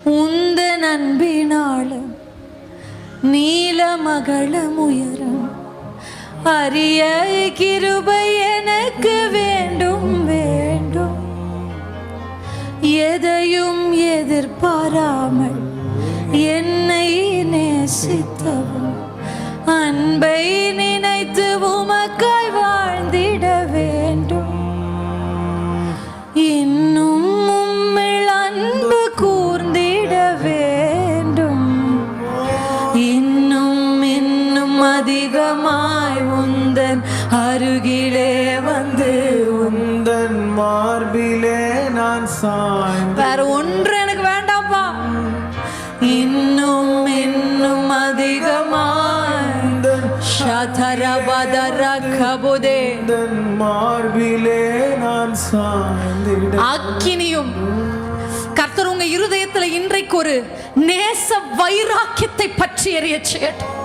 உந்தன் அன்பினாலும் நீல மகளம் உயரம் அரிய கிருபை எனக்கு வேண்டும் வேண்டும். எதையும் எதிர்பாராமல் என்னை நேசித்தவும் அன்பை நினைத்து உமக்காய் வாழ்ந்திட வேண்டும். இன்னும் உம்மில் அன்பு கூர்ந்திட வேண்டும். இன்னும் இன்னும் அதிகமாய் உந்தன் அருகிலே வந்து உந்தன் மார்பிலே நான் சாய்ந்து வேற ஒன்று எனக்கு வேண்டாம்ப்பா. இன்னும் இன்னும் அதிகமாய் ஷதரபதரகபுதே உந்தன் மார்பிலே நான் சாய்ந்திட. அக்கினியும் கர்த்தர் உங்க இருதயத்துல இன்றைக்கு ஒரு நேச வைராக்கியத்தை பற்றி எறிய செய்யட்டும்.